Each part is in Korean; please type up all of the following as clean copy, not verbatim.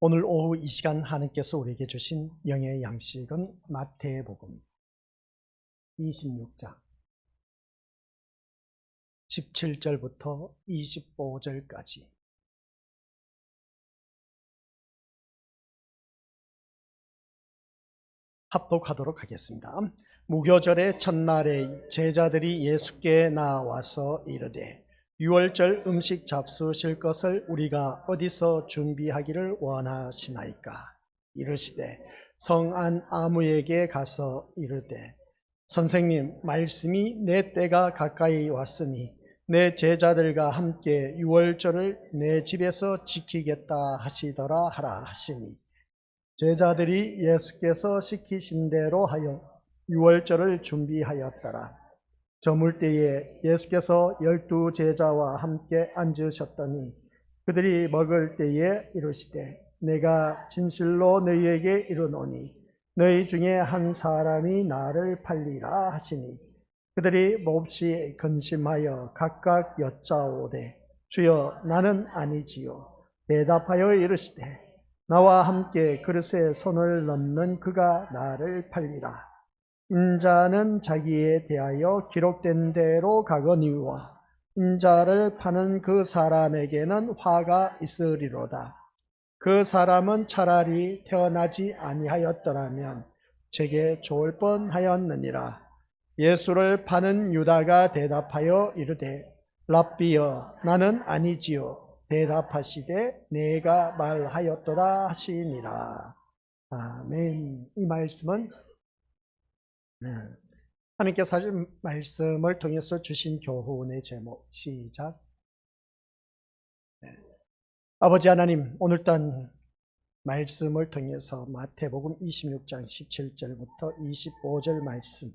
오늘 오후 이 시간 하나님께서 우리에게 주신 영의 양식은 마태복음 26장 17절부터 25절까지 합독하도록 하겠습니다. 무교절의 첫날에 제자들이 예수께 나와서 이르되 유월절 음식 잡수실 것을 우리가 어디서 준비하기를 원하시나이까? 이르시되 성안 아무에게 가서 이르되 선생님, 말씀이 내 때가 가까이 왔으니 내 제자들과 함께 유월절을 내 집에서 지키겠다 하시더라 하라 하시니, 제자들이 예수께서 시키신 대로 하여 유월절을 준비하였더라. 저물 때에 예수께서 12 제자와 함께 앉으셨더니 그들이 먹을 때에 이르시되 내가 진실로 너희에게 이르노니 너희 중에 한 사람이 나를 팔리라 하시니, 그들이 몹시 근심하여 각각 여짜오되 주여 나는 아니지요. 대답하여 이르시되 나와 함께 그릇에 손을 넣는 그가 나를 팔리라. 인자는 자기에 대하여 기록된 대로 가거니와 인자를 파는 그 사람에게는 화가 있으리로다. 그 사람은 차라리 태어나지 아니하였더라면 제게 좋을 뻔하였느니라. 예수를 파는 유다가 대답하여 이르되 랍비여 나는 아니지요. 대답하시되 내가 말하였도다 하시니라. 아멘. 이 말씀은 하나님께서 하신 말씀을 통해서 주신 교훈의 제목. 시작. 아버지 하나님, 오늘 또한 말씀을 통해서 마태복음 26장 17절부터 25절 말씀,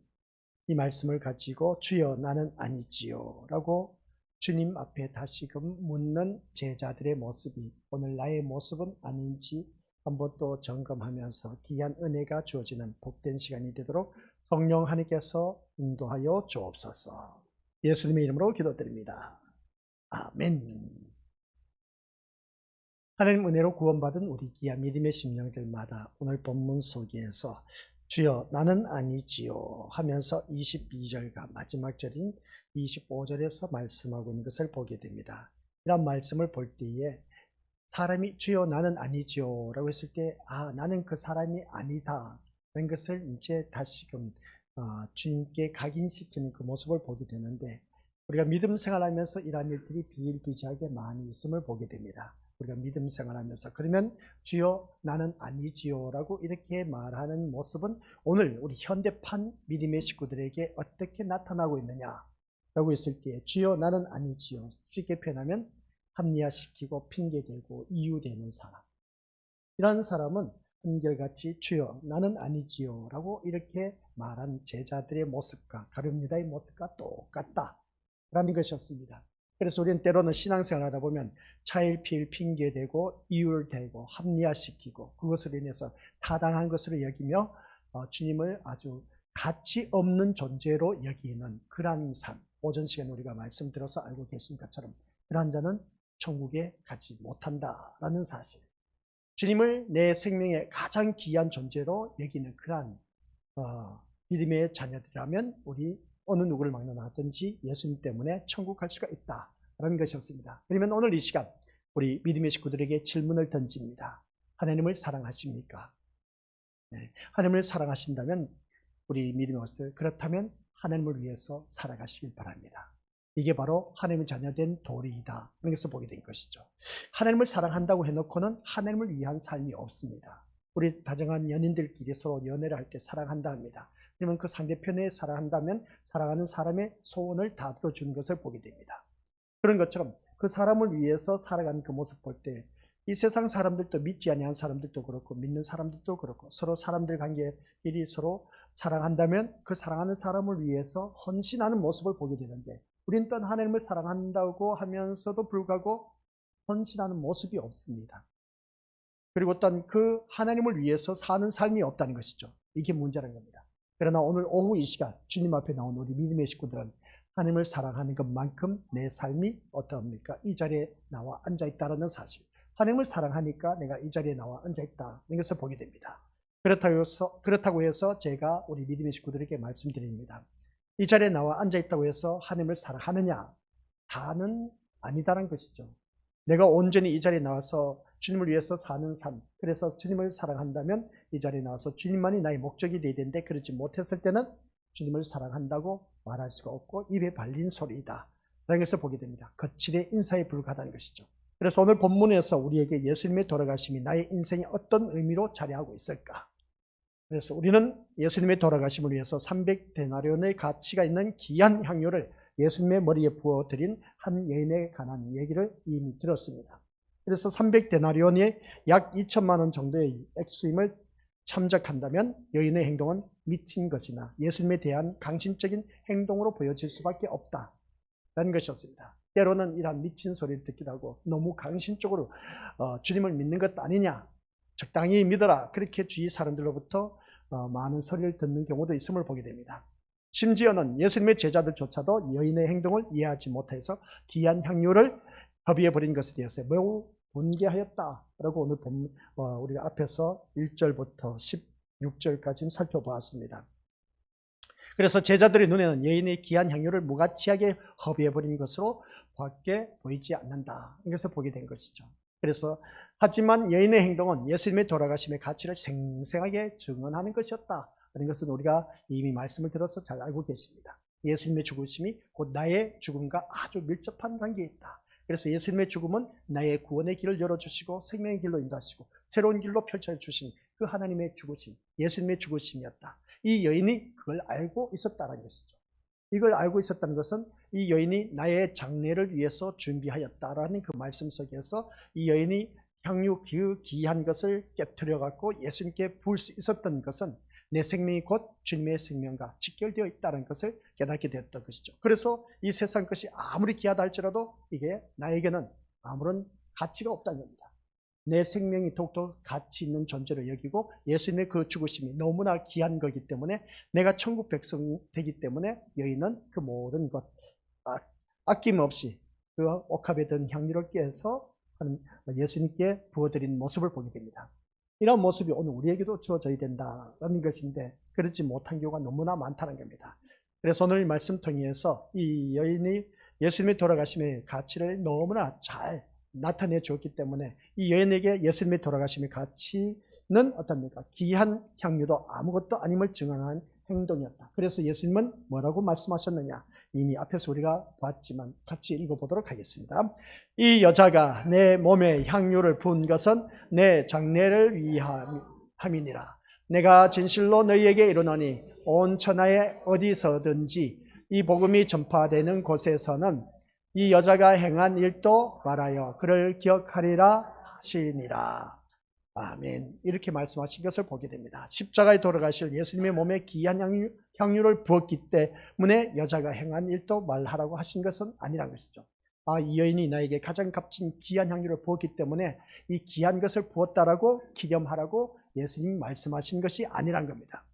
이 말씀을 가지고 주여 나는 아니지요 라고 주님 앞에 다시금 묻는 제자들의 모습이 오늘 나의 모습은 아닌지 한번 또 점검하면서 귀한 은혜가 주어지는 복된 시간이 되도록 성령 하나님께서 인도하여 주옵소서. 예수님의 이름으로 기도드립니다. 아멘. 하나님 은혜로 구원받은 우리 귀한 믿음의 심령들마다 오늘 본문 속에서 주여 나는 아니지요 하면서 22절과 마지막 절인 25절에서 말씀하고 있는 것을 보게 됩니다. 이런 말씀을 볼 때에 사람이 주여 나는 아니지요 라고 했을 때 나는 그 사람이 아니다 라는 것을 이제 다시금 주님께 각인시키는 그 모습을 보게 되는데, 우리가 믿음 생활하면서 이러한 일들이 비일비재하게 많이 있음을 보게 됩니다. 우리가 믿음 생활하면서 그러면 주여 나는 아니지요 라고 이렇게 말하는 모습은 오늘 우리 현대판 믿음의 식구들에게 어떻게 나타나고 있느냐 라고 했을 때 주여 나는 아니지요, 쉽게 표현하면 합리화시키고 핑계대고 이유되는 사람, 이런 사람은 한결같이 주여 나는 아니지요 라고 이렇게 말한 제자들의 모습과 가룟유다의 모습과 똑같다라는 것이었습니다. 그래서 우리는 때로는 신앙생활 하다 보면 차일피일 핑계대고 이유를 대고 합리화시키고 그것으로 인해서 타당한 것으로 여기며 주님을 아주 가치 없는 존재로 여기는 그러한 삶, 오전 시간에 우리가 말씀 들어서 알고 계신 것처럼 그러한 자는 천국에 가지 못한다라는 사실, 주님을 내 생명의 가장 귀한 존재로 여기는 그러한 믿음의 자녀들이라면 우리 어느 누구를 막론하든지 예수님 때문에 천국 갈 수가 있다라는 것이었습니다. 그러면 오늘 이 시간 우리 믿음의 식구들에게 질문을 던집니다. 하나님을 사랑하십니까? 네. 하나님을 사랑하신다면 우리 믿음의 식구들, 그렇다면 하나님을 위해서 살아가시길 바랍니다. 이게 바로 하나님의 자녀된 도리이다 라는 것을 보게 된 것이죠. 하나님을 사랑한다고 해놓고는 하나님을 위한 삶이 없습니다. 우리 다정한 연인들끼리 서로 연애를 할 때 사랑한다 합니다. 그러면 그 상대편에 사랑한다면 사랑하는 사람의 소원을 다 들어주는 것을 보게 됩니다. 그런 것처럼 그 사람을 위해서 살아가는 그 모습 볼 때 이 세상 사람들도, 믿지 아니한 사람들도 그렇고 믿는 사람들도 그렇고 서로 사람들 관계끼리 서로 사랑한다면 그 사랑하는 사람을 위해서 헌신하는 모습을 보게 되는데, 우리는 또한 하나님을 사랑한다고 하면서도 불구하고 헌신하는 모습이 없습니다. 그리고 또한 그 하나님을 위해서 사는 삶이 없다는 것이죠. 이게 문제라는 겁니다. 그러나 오늘 오후 이 시간 주님 앞에 나온 우리 믿음의 식구들은 하나님을 사랑하는 것만큼 내 삶이 어떠합니까? 이 자리에 나와 앉아있다는 사실, 하나님을 사랑하니까 내가 이 자리에 나와 앉아있다. 이런 것을 보게 됩니다. 그렇다고 해서 제가 우리 믿음의 식구들에게 말씀드립니다. 이 자리에 나와 앉아있다고 해서 하나님을 사랑하느냐? 다는 아니다라는 것이죠. 내가 온전히 이 자리에 나와서 주님을 위해서 사는 삶, 그래서 주님을 사랑한다면 이 자리에 나와서 주님만이 나의 목적이 되어야 되는데 그렇지 못했을 때는 주님을 사랑한다고 말할 수가 없고 입에 발린 소리이다 라는 것을 보게 됩니다. 거칠의 인사에 불과하다는 것이죠. 그래서 오늘 본문에서 우리에게 예수님의 돌아가심이 나의 인생에 어떤 의미로 자리하고 있을까? 그래서 우리는 예수님의 돌아가심을 위해서 300데나리온의 가치가 있는 귀한 향료를 예수님의 머리에 부어드린 한 여인에 관한 얘기를 이미 들었습니다. 그래서 300데나리온이 약 2천만 원 정도의 액수임을 참작한다면 여인의 행동은 미친 것이나 예수님에 대한 강신적인 행동으로 보여질 수밖에 없다라는 것이었습니다. 때로는 이러한 미친 소리를 듣기도 하고 너무 강신적으로 주님을 믿는 것 아니냐, 적당히 믿어라, 그렇게 주위 사람들로부터 많은 소리를 듣는 경우도 있음을 보게 됩니다. 심지어는 예수님의 제자들조차도 여인의 행동을 이해하지 못해서 귀한 향유를 허비해버린 것에 대해서 매우 분개하였다라고 오늘 우리가 앞에서 1절부터 16절까지 살펴보았습니다. 그래서 제자들의 눈에는 여인의 귀한 향유를 무가치하게 허비해버린 것으로 밖에 보이지 않는다, 이것을 보게 된 것이죠. 그래서 하지만 여인의 행동은 예수님의 돌아가심의 가치를 생생하게 증언하는 것이었다 하는 것은 우리가 이미 말씀을 들어서 잘 알고 계십니다. 예수님의 죽으심이 곧 나의 죽음과 아주 밀접한 관계에 있다. 그래서 예수님의 죽음은 나의 구원의 길을 열어주시고 생명의 길로 인도하시고 새로운 길로 펼쳐주신 그 하나님의 죽으심, 예수님의 죽으심이었다. 이 여인이 그걸 알고 있었다는 것이죠. 이걸 알고 있었다는 것은 이 여인이 나의 장례를 위해서 준비하였다라는 그 말씀 속에서 이 여인이 향유 그 귀한 것을 깨트려 갖고 예수님께 부을 수 있었던 것은 내 생명이 곧 주님의 생명과 직결되어 있다는 것을 깨닫게 되었던 것이죠. 그래서 이 세상 것이 아무리 귀하다 할지라도 이게 나에게는 아무런 가치가 없다는 겁니다. 내 생명이 더욱더 가치 있는 존재로 여기고 예수님의 그 죽으심이 너무나 귀한 거기 때문에 내가 천국 백성 되기 때문에 여인은 그 모든 것 아낌없이 그 옥합에 든 향유를 깨서 예수님께 부어드린 모습을 보게 됩니다. 이런 모습이 오늘 우리에게도 주어져야 된다는 것인데 그렇지 못한 경우가 너무나 많다는 겁니다. 그래서 오늘 말씀 통해서 이 여인이 예수님의 돌아가심의 가치를 너무나 잘 나타내 주었기 때문에 이 여인에게 예수님의 돌아가심의 가치는 어떻습니까? 귀한 향유도 아무것도 아님을 증언한 행동이었다. 그래서 예수님은 뭐라고 말씀하셨느냐? 이미 앞에서 우리가 봤지만 같이 읽어보도록 하겠습니다. 이 여자가 내 몸에 향유를 부은 것은 내 장례를 위함이니라. 내가 진실로 너희에게 이르노니 온 천하에 어디서든지 이 복음이 전파되는 곳에서는 이 여자가 행한 일도 말하여 그를 기억하리라 하시니라. 아멘. 이렇게 말씀하신 것을 보게 됩니다. 십자가에 돌아가실 예수님의 몸에 귀한 향유를 부었기 때문에 여자가 행한 일도 말하라고 하신 것은 아니라는 것이죠. 이 여인이 나에게 가장 값진 귀한 향유를 부었기 때문에 이 귀한 것을 부었다라고 기념하라고 예수님이 말씀하신 것이 아니란 겁니다.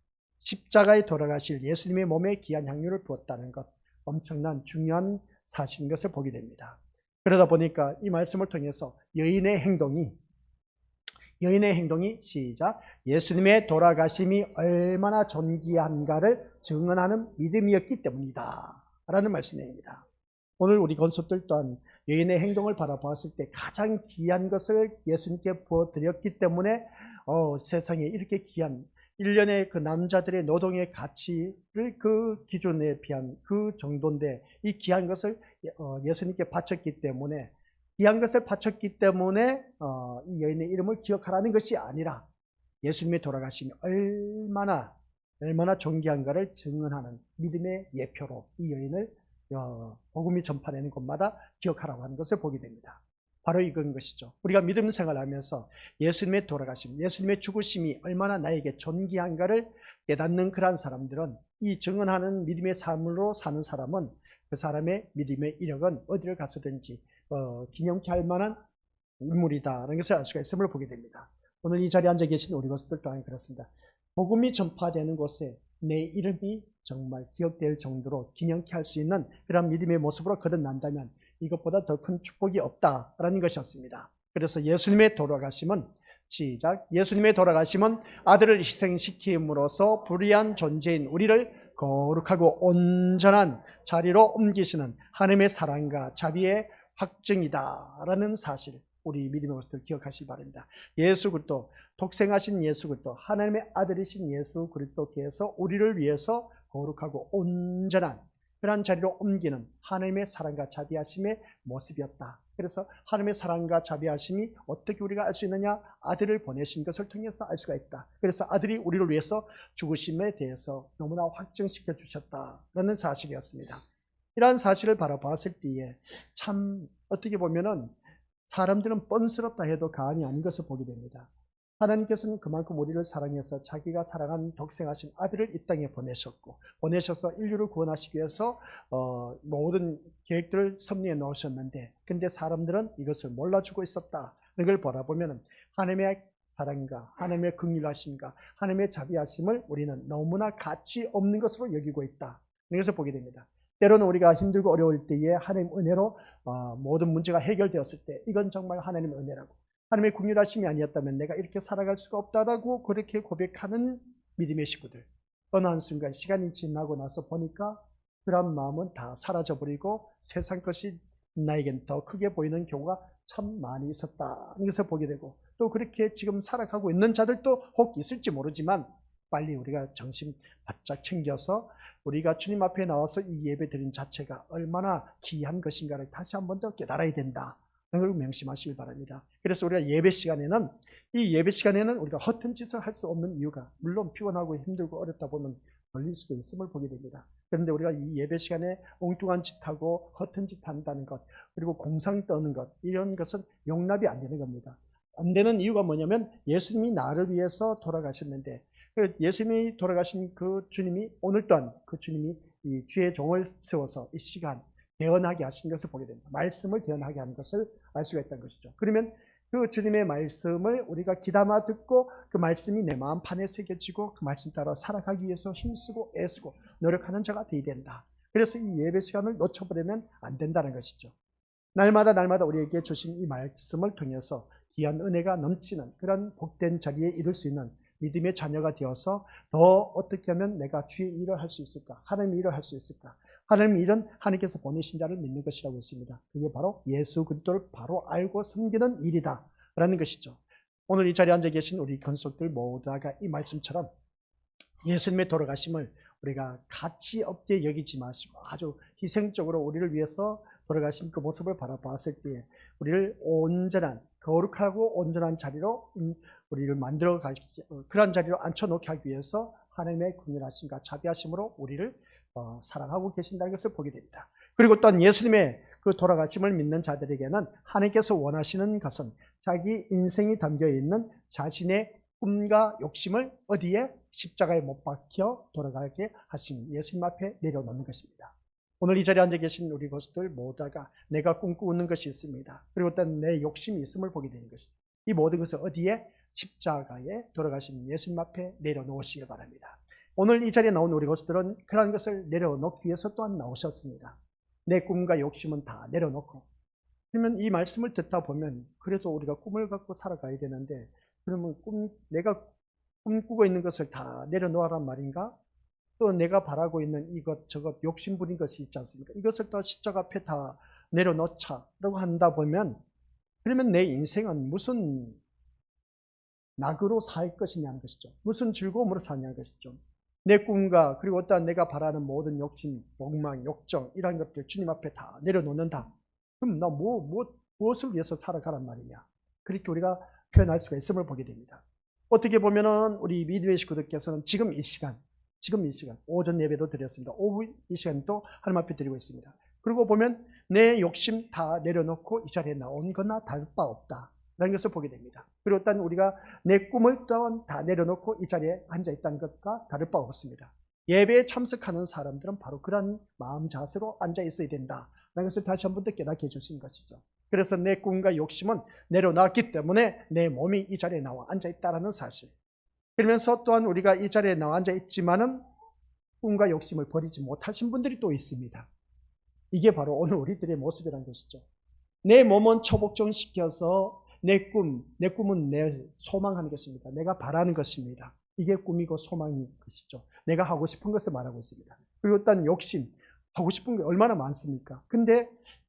십자가에 돌아가실 예수님의 몸에 귀한 향유를 부었다는 것, 엄청난 중요한 사실인 것을 보게 됩니다. 그러다 보니까 이 말씀을 통해서 여인의 행동이 시작, 예수님의 돌아가심이 얼마나 존귀한가를 증언하는 믿음이었기 때문이다 라는 말씀입니다. 오늘 우리 건수들 또한 여인의 행동을 바라보았을 때 가장 귀한 것을 예수님께 부어드렸기 때문에 세상에 이렇게 귀한 1년의 그 남자들의 노동의 가치를 그 기준에 비한 그 정도인데 이 귀한 것을 예수님께 바쳤기 때문에 귀한 것을 바쳤기 때문에 이 여인의 이름을 기억하라는 것이 아니라 예수님의 돌아가심이 얼마나 존귀한가를 증언하는 믿음의 예표로 이 여인을 복음이 전파되는 곳마다 기억하라고 하는 것을 보게 됩니다. 바로 이건 것이죠. 우리가 믿음 생활하면서 예수님의 돌아가심, 예수님의 죽으심이 얼마나 나에게 존귀한가를 깨닫는 그러한 사람들은 이 증언하는 믿음의 삶으로 사는 사람은 그 사람의 믿음의 이력은 어디를 가서든지 기념케 할 만한 인물이다라는 것을 알 수가 있음을 보게 됩니다. 오늘 이 자리에 앉아 계신 우리 것들 또한 그렇습니다. 복음이 전파되는 곳에 내 이름이 정말 기억될 정도로 기념케 할 수 있는 그런 믿음의 모습으로 거듭난다면 이것보다 더 큰 축복이 없다라는 것이었습니다. 그래서 예수님의 돌아가심은 시작. 예수님의 돌아가심은 아들을 희생시킴으로써 불의한 존재인 우리를 거룩하고 온전한 자리로 옮기시는 하나님의 사랑과 자비의 확증이다라는 사실, 우리 믿음의 것을 기억하시기 바랍니다. 예수 그리스도, 독생하신 예수 그리스도, 하나님의 아들이신 예수 그리스도께서 우리를 위해서 거룩하고 온전한 그런 자리로 옮기는 하나님의 사랑과 자비하심의 모습이었다. 그래서 하나님의 사랑과 자비하심이 어떻게 우리가 알 수 있느냐? 아들을 보내신 것을 통해서 알 수가 있다. 그래서 아들이 우리를 위해서 죽으심에 대해서 너무나 확증시켜 주셨다라는 사실이었습니다. 이러한 사실을 바라봤을 때에 참 어떻게 보면은 사람들은 뻔스럽다 해도 과언이 아닌 것을 보게 됩니다. 하나님께서는 그만큼 우리를 사랑해서 자기가 사랑한 독생하신 아들을 이 땅에 보내셔서 인류를 구원하시기 위해서 모든 계획들을 섭리해 놓으셨는데, 근데 사람들은 이것을 몰라주고 있었다. 이걸 바라보면 하나님의 사랑과 하나님의 긍휼하심과 하나님의 자비하심을 우리는 너무나 가치 없는 것으로 여기고 있다. 이것을 보게 됩니다. 때로는 우리가 힘들고 어려울 때에 하나님 은혜로 모든 문제가 해결되었을 때 이건 정말 하나님의 은혜라고, 하나님의 긍휼하심이 아니었다면 내가 이렇게 살아갈 수가 없다라고 그렇게 고백하는 믿음의 식구들, 어느 한순간 시간이 지나고 나서 보니까 그런 마음은 다 사라져버리고 세상 것이 나에겐 더 크게 보이는 경우가 참 많이 있었다. 이것을 보게 되고, 또 그렇게 지금 살아가고 있는 자들도 혹 있을지 모르지만 빨리 우리가 정신 바짝 챙겨서 우리가 주님 앞에 나와서 이 예배 드린 자체가 얼마나 귀한 것인가를 다시 한 번 더 깨달아야 된다. 걸 명심하시길 바랍니다. 그래서 우리가 예배 시간에는, 이 예배 시간에는 우리가 허튼 짓을 할 수 없는 이유가, 물론 피곤하고 힘들고 어렵다 보면 걸릴 수도 있음을 보게 됩니다. 그런데 우리가 이 예배 시간에 엉뚱한 짓하고 허튼 짓 한다는 것, 그리고 공상 떠는 것, 이런 것은 용납이 안 되는 겁니다. 안 되는 이유가 뭐냐면 예수님이 나를 위해서 돌아가셨는데, 예수님이 돌아가신 그 주님이 오늘 또한 그 주님이 이 주의 종을 세워서 이 시간 대언하게 하신 것을 보게 됩니다. 말씀을 대언하게 하는 것을 알 수가 있다는 것이죠. 그러면 그 주님의 말씀을 우리가 귀담아 듣고 그 말씀이 내 마음판에 새겨지고 그 말씀 따라 살아가기 위해서 힘쓰고 애쓰고 노력하는 자가 되어야 된다. 그래서 이 예배 시간을 놓쳐버리면 안 된다는 것이죠. 날마다 우리에게 주신 이 말씀을 통해서 귀한 은혜가 넘치는 그런 복된 자리에 이룰 수 있는 믿음의 자녀가 되어서 더 어떻게 하면 내가 주의 일을 할 수 있을까? 하나님의 일을 할 수 있을까? 하나님의 일은 하나님께서 보내신 자를 믿는 것이라고 했습니다. 그게 바로 예수 그리스도를 바로 알고 섬기는 일이다 라는 것이죠. 오늘 이 자리에 앉아 계신 우리 권속들 모두가 이 말씀처럼 예수님의 돌아가심을 우리가 가치 없게 여기지 마시고 아주 희생적으로 우리를 위해서 돌아가신 그 모습을 바라봤을 때 우리를 온전한, 거룩하고 온전한 자리로 우리를 만들어 가시기, 그런 자리로 앉혀놓게 하기 위해서 하나님의 긍휼하심과 자비하심으로 우리를 사랑하고 계신다는 것을 보게 됩니다. 그리고 또한 예수님의 그 돌아가심을 믿는 자들에게는 하나님께서 원하시는 것은 자기 인생이 담겨있는 자신의 꿈과 욕심을 어디에? 십자가에 못 박혀 돌아가게 하신 예수님 앞에 내려놓는 것입니다. 오늘 이 자리에 앉아 계신 우리 것들 모두가 내가 꿈꾸는 것이 있습니다. 그리고 또 내 욕심이 있음을 보게 되는 것입니다. 이 모든 것을 어디에? 십자가에 돌아가신 예수님 앞에 내려놓으시기 바랍니다. 오늘 이 자리에 나온 우리 것들은 그런 것을 내려놓기 위해서 또한 나오셨습니다. 내 꿈과 욕심은 다 내려놓고, 그러면 이 말씀을 듣다 보면 그래도 우리가 꿈을 갖고 살아가야 되는데, 그러면 내가 꿈꾸고 있는 것을 다 내려놓으란 말인가? 또 내가 바라고 있는 이것 저것 욕심 부린 것이 있지 않습니까? 이것을 또 십자가 앞에 다 내려놓자라고 한다 보면, 그러면 내 인생은 무슨 낙으로 살 것이냐는 것이죠. 무슨 즐거움으로 사냐는 것이죠. 내 꿈과 그리고 어떠한 내가 바라는 모든 욕심, 욕망, 욕정 이런 것들 주님 앞에 다 내려놓는다. 그럼 나 무엇을 위해서 살아가란 말이냐? 그렇게 우리가 표현할 수가 있음을 보게 됩니다. 어떻게 보면은 우리 믿음의 식구들께서는 지금 이 시간 오전 예배도 드렸습니다. 오후 이 시간도 하나님 앞에 드리고 있습니다. 그리고 보면 내 욕심 다 내려놓고 이 자리에 나온 거나 다를 바 없다 라는 것을 보게 됩니다. 그리고 또한 우리가 내 꿈을 또한 다 내려놓고 이 자리에 앉아있다는 것과 다를 바 없습니다. 예배에 참석하는 사람들은 바로 그런 마음 자세로 앉아있어야 된다 라는 것을 다시 한 번 더 깨닫게 해주신 것이죠. 그래서 내 꿈과 욕심은 내려놨기 때문에 내 몸이 이 자리에 나와 앉아있다는 사실, 그러면서 또한 우리가 이 자리에 나와 앉아있지만은 꿈과 욕심을 버리지 못하신 분들이 또 있습니다. 이게 바로 오늘 우리들의 모습이라는 것이죠. 내 몸은 초복종시켜서 내 꿈은 내 소망하는 것입니다. 내가 바라는 것입니다. 이게 꿈이고 소망인 것이죠. 내가 하고 싶은 것을 말하고 있습니다. 그리고 일단 욕심, 하고 싶은 게 얼마나 많습니까? 근데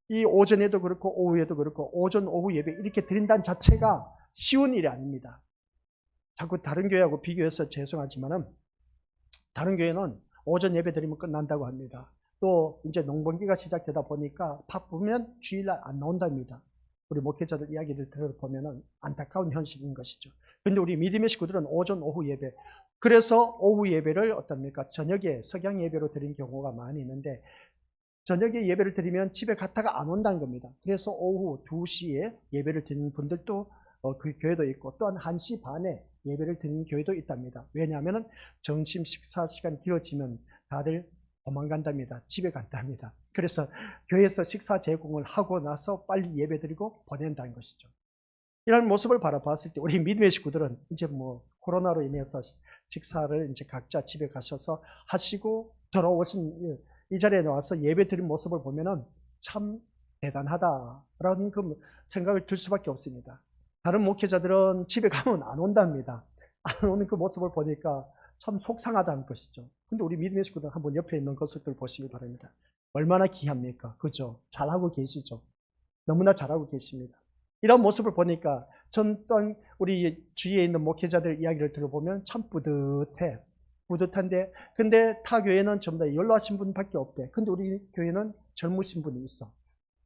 이 오전에도 그렇고 오후에도 그렇고 오전, 오후 예배 이렇게 드린다는 자체가 쉬운 일이 아닙니다. 자꾸 다른 교회하고 비교해서 죄송하지만은 다른 교회는 오전 예배 드리면 끝난다고 합니다. 또 이제 농번기가 시작되다 보니까 바쁘면 주일날 안 나온답니다. 우리 목회자들 이야기를 들어보면 안타까운 현실인 것이죠. 그런데 우리 믿음의 식구들은 오전, 오후 예배, 그래서 오후 예배를 어떻습니까? 저녁에 석양 예배로 드린 경우가 많이 있는데 저녁에 예배를 드리면 집에 갔다가 안 온다는 겁니다. 그래서 오후 2시에 예배를 드리는 분들도 그 교회도 있고 또한 1시 반에 예배를 드리는 교회도 있답니다. 왜냐하면 점심 식사 시간 길어지면 다들 도망간답니다. 집에 간답니다. 그래서 교회에서 식사 제공을 하고 나서 빨리 예배 드리고 보낸다는 것이죠. 이런 모습을 바라봤을 때 우리 믿음의 식구들은 이제 뭐 코로나로 인해서 식사를 이제 각자 집에 가셔서 하시고 돌아오신 이 자리에 나와서 예배 드린 모습을 보면은 참 대단하다라는 그 생각을 들 수밖에 없습니다. 다른 목회자들은 집에 가면 안 온답니다. 안 오는 그 모습을 보니까 참 속상하다는 것이죠. 근데 우리 믿음의 식구들 한번 옆에 있는 것들 보시기 바랍니다. 얼마나 귀합니까? 그죠? 잘하고 계시죠? 너무나 잘하고 계십니다. 이런 모습을 보니까 전 또한 우리 주위에 있는 목회자들 이야기를 들어보면 참 뿌듯한데 근데 타 교회는 전부 다 연로하신 분밖에 없대. 근데 우리 교회는 젊으신 분이 있어.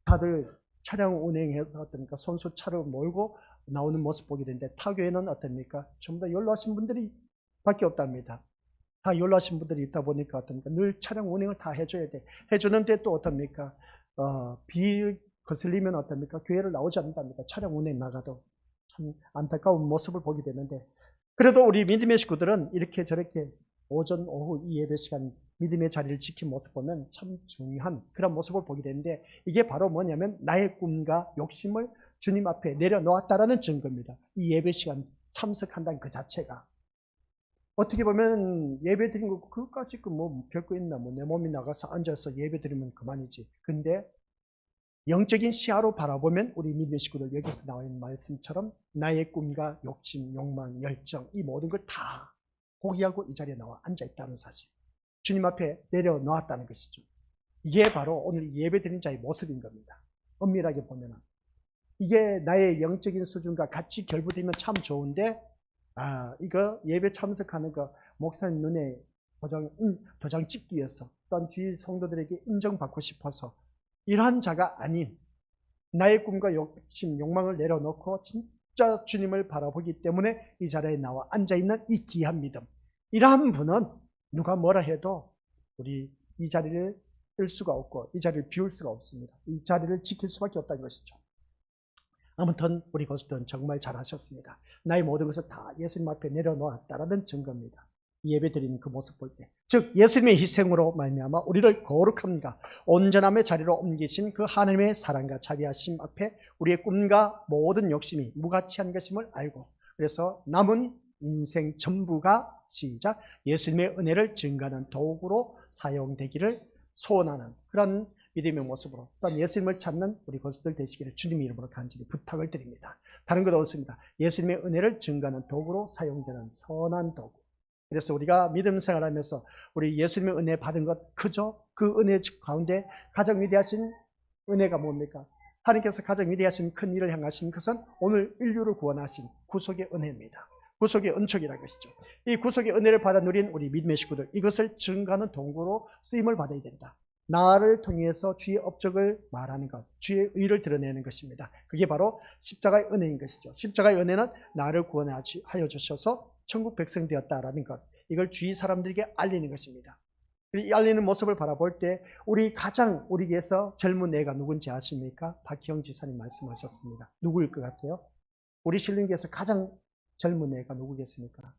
다들 차량 운행해서 어떻습니까? 손수 차를 몰고 나오는 모습 보게 되는데 타 교회는 어떻습니까? 전부 다 연로하신 분들이 밖에 없답니다. 다 연로하신 분들이 있다 보니까 어떻습니까? 늘 차량 운행을 다 해줘야 돼. 해주는데 또 어떻습니까? 비 거슬리면 어떻습니까? 교회를 나오지 않는답니다. 차량 운행 나가도. 참 안타까운 모습을 보게 되는데 그래도 우리 믿음의 식구들은 이렇게 저렇게 오전, 오후 이 예배 시간 믿음의 자리를 지킨 모습 보면 참 중요한 그런 모습을 보게 되는데 이게 바로 뭐냐면 나의 꿈과 욕심을 주님 앞에 내려놓았다라는 증거입니다. 이 예배 시간 참석한다는 그 자체가. 어떻게 보면 예배 드린 거 그것까지 뭐 별거 있나 뭐 내 몸이 나가서 앉아서 예배 드리면 그만이지. 근데 영적인 시야로 바라보면 우리 믿음의 식구들 여기서 나와 있는 말씀처럼 나의 꿈과 욕심, 욕망, 열정 이 모든 걸 다 포기하고 이 자리에 나와 앉아있다는 사실. 주님 앞에 내려놓았다는 것이죠. 이게 바로 오늘 예배 드린 자의 모습인 겁니다. 엄밀하게 보면 이게 나의 영적인 수준과 같이 결부되면 참 좋은데 이거 예배 참석하는 거 목사님 눈에 도장 찍기 위해서 또한 주위 성도들에게 인정받고 싶어서 이러한 자가 아닌 나의 꿈과 욕심, 욕망을 내려놓고 진짜 주님을 바라보기 때문에 이 자리에 나와 앉아있는 이 귀한 믿음. 이러한 분은 누가 뭐라 해도 우리 이 자리를 뜰 수가 없고 이 자리를 비울 수가 없습니다. 이 자리를 지킬 수밖에 없다는 것이죠. 아무튼 우리 고수들은 정말 잘하셨습니다. 나의 모든 것을 다 예수님 앞에 내려놓았다라는 증거입니다. 예배 드리는 그 모습 볼 때, 즉 예수님의 희생으로 말미암아 우리를 거룩함과 온전함의 자리로 옮기신 그 하나님의 사랑과 자비하심 앞에 우리의 꿈과 모든 욕심이 무가치한 것임을 알고 그래서 남은 인생 전부가 시작 예수님의 은혜를 증가하는 도구로 사용되기를 소원하는 그런 믿음의 모습으로 또한 예수님을 찾는 우리 고수들 되시기를 주님의 이름으로 간절히 부탁을 드립니다. 다른 것 없습니다. 예수님의 은혜를 증가하는 도구로 사용되는 선한 도구. 그래서 우리가 믿음 생활하면서 우리 예수님의 은혜 받은 것 크죠? 그 은혜 가운데 가장 위대하신 은혜가 뭡니까? 하나님께서 가장 위대하신 큰 일을 행하신 것은 오늘 인류를 구원하신 구속의 은혜입니다. 구속의 은총이라는 것이죠. 이 구속의 은혜를 받아 누린 우리 믿음의 식구들 이것을 증가하는 도구로 쓰임을 받아야 된다. 나를 통해서 주의 업적을 말하는 것, 주의 의를 드러내는 것입니다. 그게 바로 십자가의 은혜인 것이죠. 십자가의 은혜는 나를 구원하여 주셔서 천국 백성 되었다라는 것, 이걸 주위 사람들에게 알리는 것입니다. 이 알리는 모습을 바라볼 때 우리 가장 우리에게서 젊은 애가 누군지 아십니까? 박희영 지사님 말씀하셨습니다. 누구일 것 같아요? 우리 신령께서 가장 젊은 애가 누구겠습니까?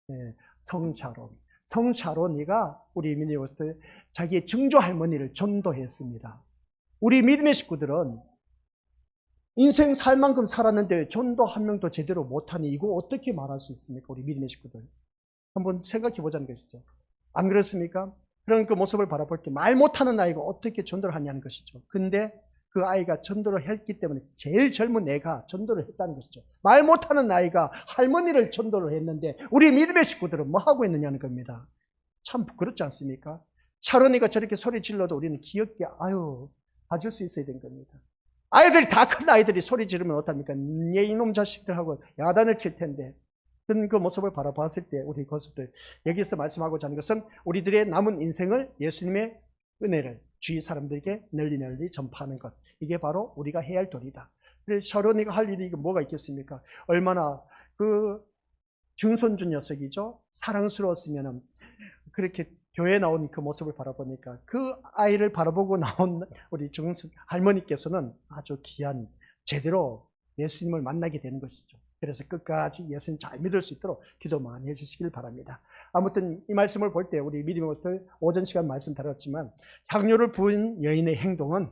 네, 성샤론. 성샤론이가 우리 믿음의 자기의 증조 할머니를 전도했습니다. 우리 믿음의 식구들은 인생 살 만큼 살았는데 전도 한 명도 제대로 못하니 이거 어떻게 말할 수 있습니까? 우리 믿음의 식구들. 한번 생각해 보자는 것이죠. 안 그렇습니까? 그런 그 모습을 바라볼 때 말 못하는 아이가 어떻게 전도를 하냐는 것이죠. 근데 그 아이가 전도를 했기 때문에 제일 젊은 애가 전도를 했다는 것이죠. 말 못하는 아이가 할머니를 전도를 했는데 우리 믿음의 식구들은 뭐 하고 있느냐는 겁니다. 참 부끄럽지 않습니까? 차론이가 저렇게 소리 질러도 우리는 귀엽게 봐줄 수 있어야 되는 겁니다. 아이들이 다 큰 아이들이 소리 지르면 어떡합니까? 얘 이놈 자식들하고 야단을 칠 텐데 그런 그 모습을 바라봤을 때 우리 고수들 여기서 말씀하고자 하는 것은 우리들의 남은 인생을 예수님의 은혜를 주위 사람들에게 널리 전파하는 것, 이게 바로 우리가 해야 할 도리다. 그래서 샤론이가 할 일이 뭐가 있겠습니까? 얼마나 그 중손주 녀석이죠. 사랑스러웠으면은 그렇게 교회에 나온 그 모습을 바라보니까 그 아이를 바라보고 나온 우리 중손 할머니께서는 아주 귀한 제대로 예수님을 만나게 되는 것이죠. 그래서 끝까지 예수님 잘 믿을 수 있도록 기도 많이 해주시길 바랍니다. 아무튼 이 말씀을 볼 때 우리 믿음의 모습들 오전 시간 말씀 다뤘지만 향료를 부은 여인의 행동은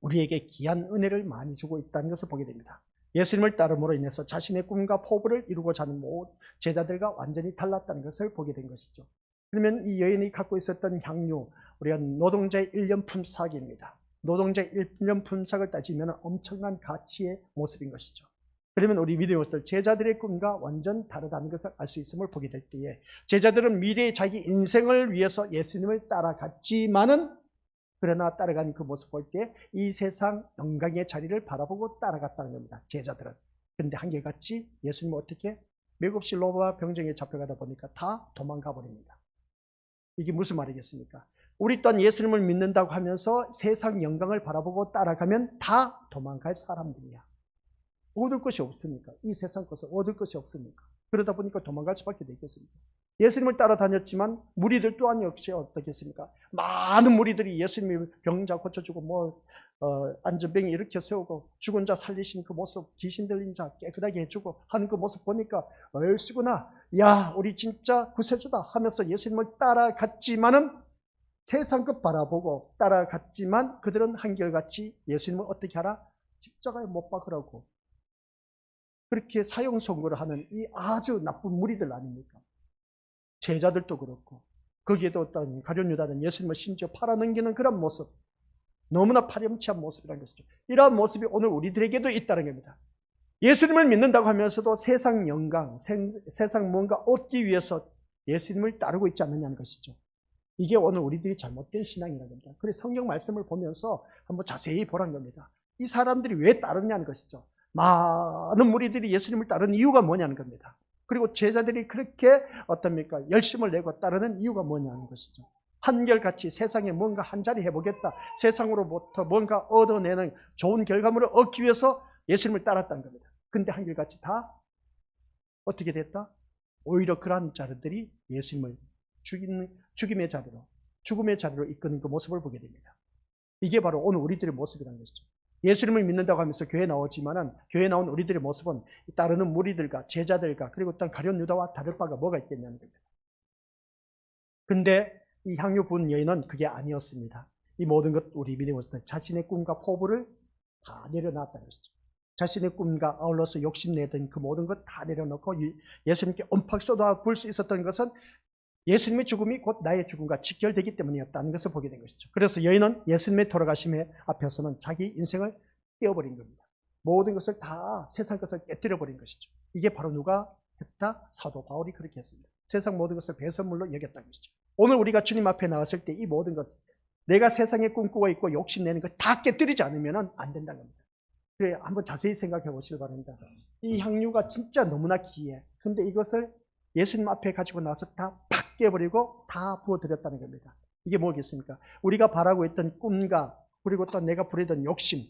우리에게 귀한 은혜를 많이 주고 있다는 것을 보게 됩니다. 예수님을 따름으로 인해서 자신의 꿈과 포부를 이루고자 하는 모든 제자들과 완전히 달랐다는 것을 보게 된 것이죠. 그러면 이 여인이 갖고 있었던 향료, 우리가 노동자의 1년 품삯입니다. 노동자의 1년 품삯을 따지면 엄청난 가치의 모습인 것이죠. 그러면 우리 믿음의 모습들 제자들의 꿈과 완전 다르다는 것을 알 수 있음을 보게 될 때에 제자들은 미래의 자기 인생을 위해서 예수님을 따라갔지만은 그러나 따라간 그 모습 볼 때 이 세상 영광의 자리를 바라보고 따라갔다는 겁니다. 제자들은. 그런데 한결같이 예수님은 어떻게 맥없이 로마 병정에 잡혀가다 보니까 다 도망가 버립니다. 이게 무슨 말이겠습니까? 우리 또한 예수님을 믿는다고 하면서 세상 영광을 바라보고 따라가면 다 도망갈 사람들이야. 얻을 것이 없으니까. 이 세상 것을 얻을 것이 없으니까. 그러다 보니까 도망갈 수밖에 되겠습니까? 예수님을 따라다녔지만 무리들 또한 역시 어떻겠습니까? 많은 무리들이 예수님이 병자 고쳐주고 안전병이 일으켜 세우고 죽은 자 살리신 그 모습, 귀신 들린 자 깨끗하게 해주고 하는 그 모습 보니까 얼씨구나, 야 우리 진짜 구세주다 하면서 예수님을 따라갔지만은 세상 것 바라보고 따라갔지만 그들은 한결같이 예수님을 어떻게 하라? 십자가에 못 박으라고 그렇게 사형 선고를 하는 이 아주 나쁜 무리들 아닙니까? 제자들도 그렇고 거기에도 어떤 가룟 유다는 예수님을 심지어 팔아넘기는 그런 모습, 너무나 파렴치한 모습이라는 것이죠. 이러한 모습이 오늘 우리들에게도 있다는 겁니다. 예수님을 믿는다고 하면서도 세상 영광, 세상 뭔가 얻기 위해서 예수님을 따르고 있지 않느냐는 것이죠. 이게 오늘 우리들이 잘못된 신앙이라는 겁니다. 그래서 성경 말씀을 보면서 한번 자세히 보라는 겁니다. 이 사람들이 왜 따르냐는 것이죠. 많은 무리들이 예수님을 따르는 이유가 뭐냐는 겁니다. 그리고 제자들이 그렇게 어떻습니까? 열심을 내고 따르는 이유가 뭐냐는 것이죠. 한결같이 세상에 뭔가 한 자리 해보겠다. 세상으로부터 뭔가 얻어내는 좋은 결과물을 얻기 위해서 예수님을 따랐다는 겁니다. 근데 한결같이 다 어떻게 됐다? 오히려 그러한 자들이 예수님을 죽음의 자리로 이끄는 그 모습을 보게 됩니다. 이게 바로 오늘 우리들의 모습이라는 것이죠. 예수님을 믿는다고 하면서 교회에 나오지만은 교회에 나온 우리들의 모습은 따르는 무리들과 제자들과 그리고 또 가룟 유다와 다를 바가 뭐가 있겠냐는 겁니다. 근데 이 향유 부은 여인은 그게 아니었습니다. 이 모든 것 우리 믿음의 모습은 자신의 꿈과 포부를 다 내려놨다는 것이죠. 자신의 꿈과 아울러서 욕심내던 그 모든 것 다 내려놓고 예수님께 엄팍 쏟아 부을 수 있었던 것은 예수님의 죽음이 곧 나의 죽음과 직결되기 때문이었다는 것을 보게 된 것이죠. 그래서 여인은 예수님의 돌아가심에 앞에서는 자기 인생을 깨어버린 겁니다. 모든 것을 다 세상 것을 깨뜨려버린 것이죠. 이게 바로 누가 했다? 사도 바울이 그렇게 했습니다. 세상 모든 것을 배설물로 여겼다는 것이죠. 오늘 우리가 주님 앞에 나왔을 때 이 모든 것, 내가 세상에 꿈꾸고 있고 욕심내는 것 다 깨뜨리지 않으면 안 된다는 겁니다. 그래, 한번 자세히 생각해 보시기 바랍니다. 이 향유가 진짜 너무나 귀해. 근데 이것을 예수님 앞에 가지고 나서 다 팍 깨버리고 다 부어드렸다는 겁니다. 이게 뭐겠습니까? 우리가 바라고 있던 꿈과 그리고 또 내가 부리던 욕심,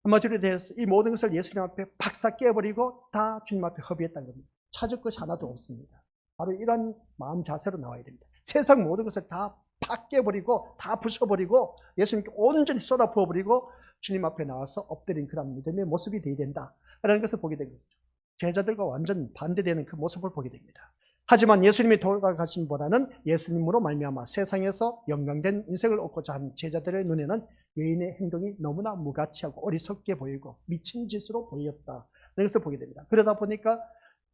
한마디로 대해서 이 모든 것을 예수님 앞에 팍 깨버리고 다 주님 앞에 허비했다는 겁니다. 찾을 것이 하나도 없습니다. 바로 이런 마음 자세로 나와야 됩니다. 세상 모든 것을 다 팍 깨버리고 다 부숴버리고 예수님께 온전히 쏟아 부어버리고 주님 앞에 나와서 엎드린 그런 믿음의 모습이 되어야 된다라는 것을 보게 된 것이죠. 제자들과 완전 반대되는 그 모습을 보게 됩니다. 하지만 예수님이 돌아가심보다는 예수님으로 말미암아 세상에서 영광된 인생을 얻고자 하는 제자들의 눈에는 여인의 행동이 너무나 무가치하고 어리석게 보이고 미친 짓으로 보였다는 것을 보게 됩니다. 그러다 보니까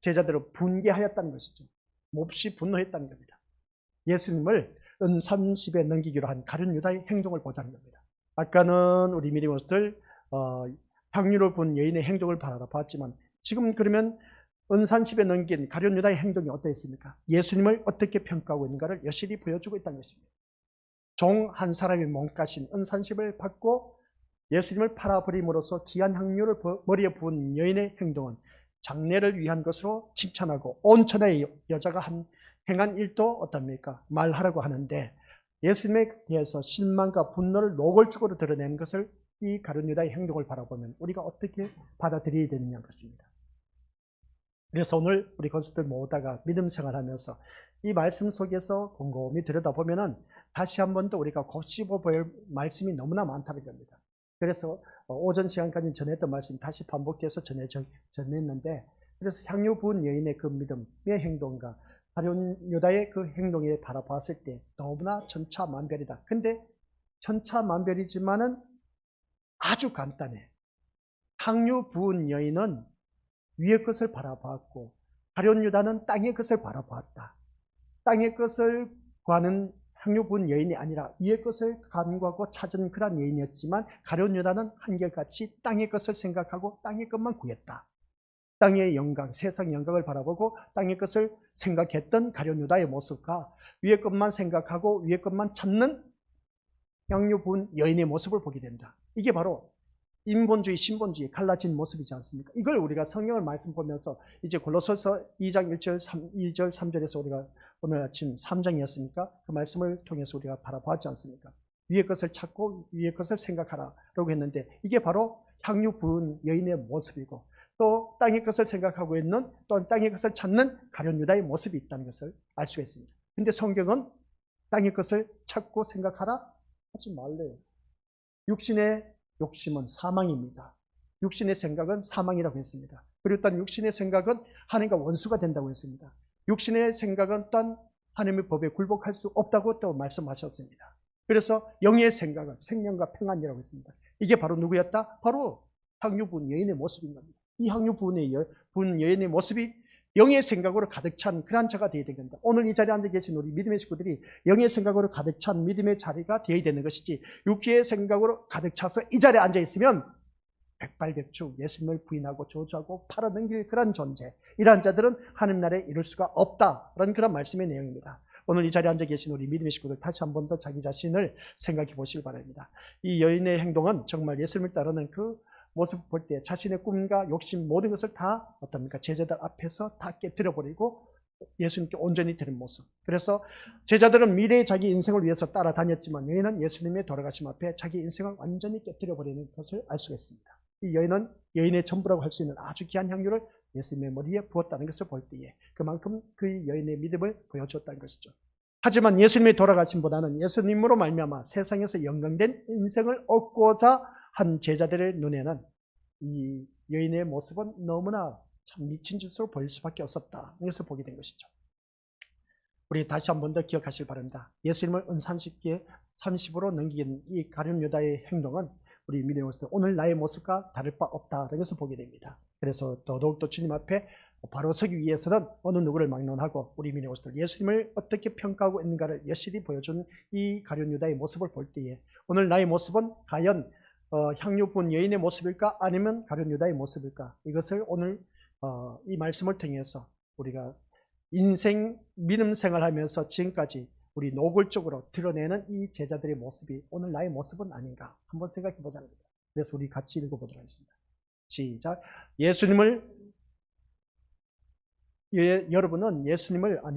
제자들은 분개하였다는 것이죠. 몹시 분노했다는 겁니다. 예수님을 은삼십에 넘기기로 한 가룟 유다의 행동을 보자는 겁니다. 아까는 우리 미리모스들 향유를 본 여인의 행동을 바라봤지만 지금 그러면 은산십에 넘긴 가룟 유다의 행동이 어떠했습니까? 예수님을 어떻게 평가하고 있는가를 여실히 보여주고 있다는 것입니다. 종 한 사람의 몸가신 은산십을 받고 예수님을 팔아버림으로써 귀한 향유를 머리에 부은 여인의 행동은 장례를 위한 것으로 칭찬하고 온 천하의 여자가 행한 일도 어떻습니까? 말하라고 하는데 예수님에 대해서 실망과 분노를 노골적으로 드러내는 것을 이 가룟 유다의 행동을 바라보면 우리가 어떻게 받아들여야 되느냐는 것입니다. 그래서 오늘 우리 건수들 모두가 믿음 생활하면서 이 말씀 속에서 곰곰이 들여다보면은 다시 한 번 더 우리가 곱씹어 볼 말씀이 너무나 많다는 겁니다. 그래서 오전 시간까지 전했던 말씀 다시 반복해서 전했는데, 그래서 향유 부은 여인의 그 믿음의 행동과 가룟 유다의 그 행동에 바라봤을 때 너무나 천차만별이다. 근데 천차만별이지만은 아주 간단해. 향유 부은 여인은 위의 것을 바라봤고 가룟 유다는 땅의 것을 바라봤다. 땅의 것을 구하는 향유 부은 여인이 아니라 위의 것을 간구하고 찾은 그런 여인이었지만 가룟 유다는 한결같이 땅의 것을 생각하고 땅의 것만 구했다. 땅의 영광, 세상 영광을 바라보고 땅의 것을 생각했던 가룟 유다의 모습과 위의 것만 생각하고 위의 것만 찾는 향유 부은 여인의 모습을 보게 된다. 이게 바로 인본주의, 신본주의 갈라진 모습이지 않습니까? 이걸 우리가 성경을 말씀 보면서 이제 골로새서 2장 1절, 2절, 3절에서 우리가 오늘 아침 3장이었습니까? 그 말씀을 통해서 우리가 바라봤지 않습니까? 위의 것을 찾고 위의 것을 생각하라라고 했는데 이게 바로 향유 부은 여인의 모습이고 또 땅의 것을 생각하고 있는 또 땅의 것을 찾는 가룟 유다의 모습이 있다는 것을 알 수가 있습니다. 근데 성경은 땅의 것을 찾고 생각하라 하지 말래요. 육신의 욕심은 사망입니다. 육신의 생각은 사망이라고 했습니다. 그리고 또한 육신의 생각은 하나님과 원수가 된다고 했습니다. 육신의 생각은 또한 하나님의 법에 굴복할 수 없다고 또 말씀하셨습니다. 그래서 영의 생각은 생명과 평안이라고 했습니다. 이게 바로 누구였다? 바로 향유 부은 여인의 모습인 겁니다. 이 향유 부은 여인의 모습이 영의 생각으로 가득 찬 그런 자가 되어야 되겠다. 오늘 이 자리에 앉아 계신 우리 믿음의 식구들이 영의 생각으로 가득 찬 믿음의 자리가 되어야 되는 것이지 육체의 생각으로 가득 차서 이 자리에 앉아 있으면 백발백중 예수님을 부인하고 저주하고 팔아넘길 그런 존재, 이러한 자들은 하나님 나라에 이룰 수가 없다라는 그런 말씀의 내용입니다. 오늘 이 자리에 앉아 계신 우리 믿음의 식구들 다시 한 번 더 자기 자신을 생각해 보시기 바랍니다. 이 여인의 행동은 정말 예수님을 따르는 그 모습 볼 때 자신의 꿈과 욕심 모든 것을 다 어떻습니까? 제자들 앞에서 다 깨뜨려버리고 예수님께 온전히 드린 모습. 그래서 제자들은 미래의 자기 인생을 위해서 따라다녔지만 여인은 예수님의 돌아가심 앞에 자기 인생을 완전히 깨뜨려버리는 것을 알 수가 있습니다. 이 여인은 여인의 전부라고 할 수 있는 아주 귀한 향유를 예수님의 머리에 부었다는 것을 볼 때에 그만큼 그 여인의 믿음을 보여줬다는 것이죠. 하지만 예수님의 돌아가심보다는 예수님으로 말미암아 세상에서 영광된 인생을 얻고자 한 제자들의 눈에는 이 여인의 모습은 너무나 참 미친 짓으로 보일 수밖에 없었다. 그래서 보게 된 것이죠. 우리 다시 한 번 더 기억하시기 바랍니다. 예수님을 은산십기에 30으로 넘긴 이 가룟 유다의 행동은 우리 믿음의 모습, 오늘 나의 모습과 다를 바 없다. 그래서 보게 됩니다. 그래서 더더욱더 주님 앞에 바로 서기 위해서는 어느 누구를 막론하고 우리 믿음의 모습들 예수님을 어떻게 평가하고 있는가를 여실히 보여준 이 가룟 유다의 모습을 볼 때에 오늘 나의 모습은 과연 향유 부은 여인의 모습일까 아니면 가룟 유다의 모습일까? 이것을 오늘 이 말씀을 통해서 우리가 인생 믿음 생활하면서 지금까지 우리 노골적으로 드러내는 이 제자들의 모습이 오늘 나의 모습은 아닌가 한번 생각해 보자는 겁니다. 그래서 우리 같이 읽어보도록 하겠습니다. 시작.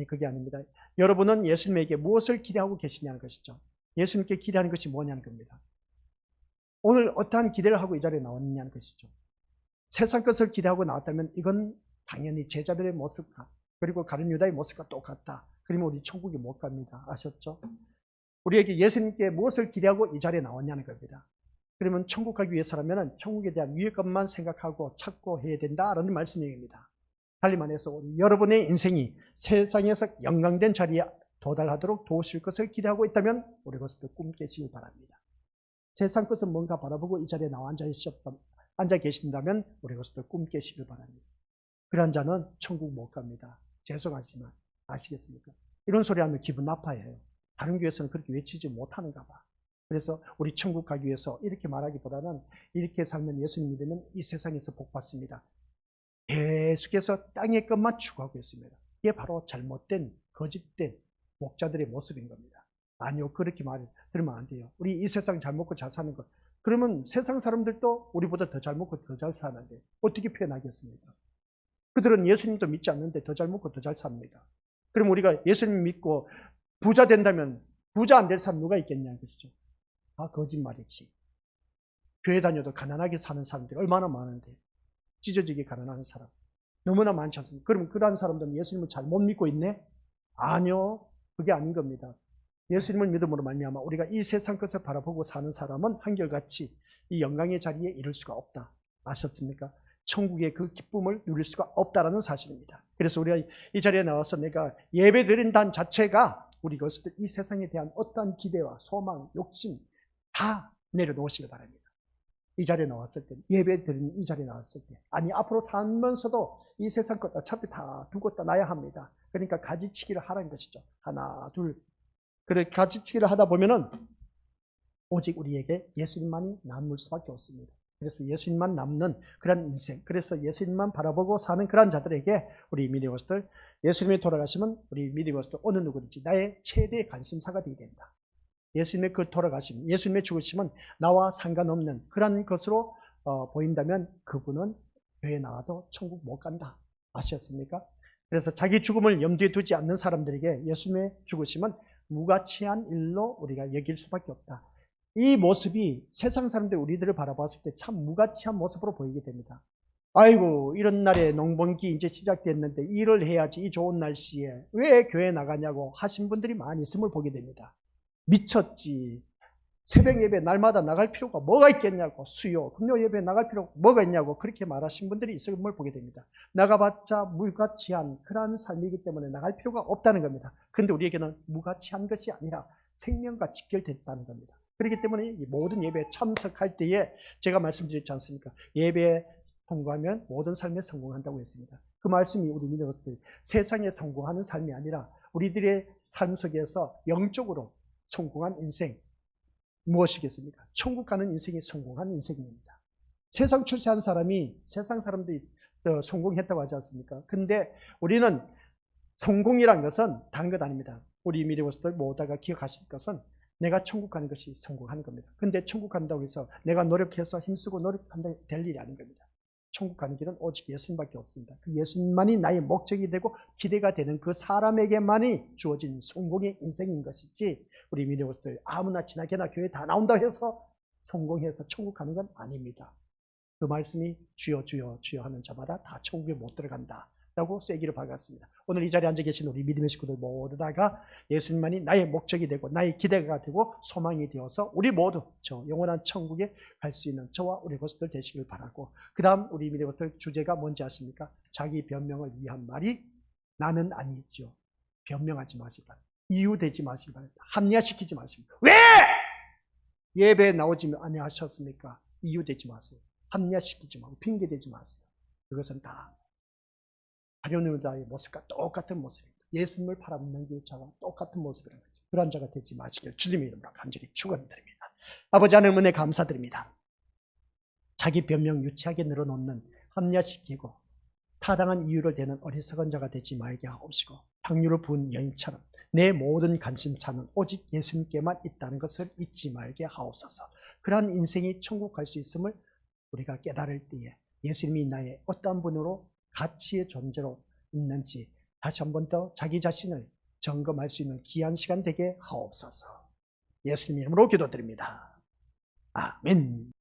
그게 아닙니다. 여러분은 예수님에게 무엇을 기대하고 계시냐는 것이죠. 예수님께 기대하는 것이 뭐냐는 겁니다. 오늘 어떠한 기대를 하고 이 자리에 나왔느냐는 것이죠. 세상 것을 기대하고 나왔다면 이건 당연히 제자들의 모습과 그리고 가룟 유다의 모습과 똑같다. 그러면 우리 천국에 못 갑니다. 아셨죠? 우리에게 예수님께 무엇을 기대하고 이 자리에 나왔냐는 겁니다. 그러면 천국 가기 위해서라면 천국에 대한 위의 것만 생각하고 찾고 해야 된다라는 말씀입니다. 달리 말해서 우리 여러분의 인생이 세상에서 영광된 자리에 도달하도록 도우실 것을 기대하고 있다면 우리 것을 꿈 깨시길 바랍니다. 세상 것은 뭔가 바라보고 이 자리에 나와 앉아 계신다면 우리 것을 꿈 깨시길 바랍니다. 그런 자는 천국 못 갑니다. 죄송하지만 아시겠습니까? 이런 소리 하면 기분 나빠해요. 다른 교회에서는 그렇게 외치지 못하는가 봐. 그래서 우리 천국 가기 위해서 이렇게 말하기보다는 이렇게 살면 예수님 믿으면 이 세상에서 복 받습니다. 계속해서 땅의 것만 추구하고 있습니다. 이게 바로 잘못된 거짓된 목자들의 모습인 겁니다. 아니요, 그렇게 들으면 안 돼요. 우리 이 세상 잘 먹고 잘 사는 것, 그러면 세상 사람들도 우리보다 더 잘 먹고 더 잘 사는데 어떻게 표현하겠습니까? 그들은 예수님도 믿지 않는데 더 잘 먹고 더 잘 삽니다. 그럼 우리가 예수님 믿고 부자 된다면 부자 안 될 사람 누가 있겠냐, 그렇죠? 다 거짓말이지. 교회 다녀도 가난하게 사는 사람들이 얼마나 많은데, 찢어지게 가난한 사람 너무나 많지 않습니까? 그럼 그러한 사람들은 예수님을 잘 못 믿고 있네? 아니요, 그게 아닌 겁니다. 예수님을 믿음으로 말미암아 우리가 이 세상 것을 바라보고 사는 사람은 한결같이 이 영광의 자리에 이를 수가 없다. 아셨습니까? 천국의 그 기쁨을 누릴 수가 없다라는 사실입니다. 그래서 우리가 이 자리에 나와서 내가 예배 드린다는 자체가 우리 것을 이 세상에 대한 어떠한 기대와 소망, 욕심 다 내려놓으시기 바랍니다. 이 자리에 나왔을 때, 예배 드리는 이 자리에 나왔을 때, 아니 앞으로 살면서도 이 세상 것 어차피 다 두고 떠나야 합니다. 그러니까 가지치기를 하라는 것이죠. 하나, 둘. 그래 가지치기를 하다 보면은 오직 우리에게 예수님만이 남을 수밖에 없습니다. 그래서 예수님만 남는 그런 인생, 그래서 예수님만 바라보고 사는 그런 자들에게 우리 미디어스들, 예수님이 돌아가시면 우리 미디어스들 어느 누구든지 나의 최대 관심사가 되어야 된다. 예수님의 그 돌아가심, 예수님의 죽으심은 나와 상관없는 그런 것으로 보인다면 그분은 교회에 나와도 천국 못 간다. 아셨습니까? 그래서 자기 죽음을 염두에 두지 않는 사람들에게 예수님의 죽으심은 무가치한 일로 우리가 여길 수밖에 없다. 이 모습이 세상 사람들이 우리들을 바라봤을 때 참 무가치한 모습으로 보이게 됩니다. 아이고, 이런 날에 농번기 이제 시작됐는데 일을 해야지, 이 좋은 날씨에 왜 교회 나가냐고 하신 분들이 많이 있음을 보게 됩니다. 미쳤지. 새벽 예배 날마다 나갈 필요가 뭐가 있겠냐고, 수요, 금요 예배 나갈 필요가 뭐가 있냐고 그렇게 말하신 분들이 있음을 보게 됩니다. 나가봤자 무가치한 그러한 삶이기 때문에 나갈 필요가 없다는 겁니다. 그런데 우리에게는 무가치한 것이 아니라 생명과 직결됐다는 겁니다. 그렇기 때문에 이 모든 예배에 참석할 때에 제가 말씀드렸지 않습니까? 예배에 통과하면 모든 삶에 성공한다고 했습니다. 그 말씀이 우리 믿는 것들, 세상에 성공하는 삶이 아니라 우리들의 삶 속에서 영적으로 성공한 인생, 무엇이겠습니까? 천국 가는 인생이 성공한 인생입니다. 세상 출세한 사람이 세상 사람들이 성공했다고 하지 않습니까? 근데 우리는 성공이란 것은 다른 것 아닙니다. 우리 미래고스들 모두가 기억하실 것은 내가 천국 가는 것이 성공하는 겁니다. 근데 천국 간다고 해서 내가 노력해서 힘쓰고 노력한다 될 일이 아닌 겁니다. 천국 가는 길은 오직 예수님밖에 없습니다. 그 예수님만이 나의 목적이 되고 기대가 되는 그 사람에게만이 주어진 성공의 인생인 것이지, 우리 미래고스들 아무나 지나게나 교회 다 나온다고 해서 성공해서 천국 가는 건 아닙니다. 그 말씀이 주여 주여 주여 하는 자마다 다 천국에 못 들어간다 라고 쐐기를 박았습니다. 오늘 이 자리에 앉아 계신 우리 믿음의 식구들 모두 다가 예수님만이 나의 목적이 되고 나의 기대가 되고 소망이 되어서 우리 모두 저 영원한 천국에 갈 수 있는 저와 우리 것들 되시길 바라고, 그 다음 우리 믿음의 것들 주제가 뭔지 아십니까? 자기 변명을 위한 말이 나는 아니지요. 변명하지 마시기 바랍니다. 이유되지 마시기 바랍니다. 합리화시키지 마십니다. 왜 예배에 나오지 아니하셨습니까? 이유되지 마세요. 합리화시키지 마고 핑계대지 마세요. 그것은 다 가룟유다의 모습과 똑같은 모습입니다. 예수님을 팔아먹는 그 자와 똑같은 모습이라는 거죠. 그런 자가 되지 마시길 주님의 이름으로 간절히 축원드립니다. 아버지 하나님 은혜 감사드립니다. 자기 변명 유치하게 늘어놓는, 합리화시키고 타당한 이유를 대는 어리석은 자가 되지 말게 하옵시고, 향유를 부은 여인처럼 내 모든 관심사는 오직 예수님께만 있다는 것을 잊지 말게 하옵소서. 그러한 인생이 천국 갈 수 있음을 우리가 깨달을 때에 예수님이 나의 어떠한 분으로 가치의 존재로 있는지 다시 한 번 더 자기 자신을 점검할 수 있는 귀한 시간 되게 하옵소서. 예수님 이름으로 기도드립니다. 아멘.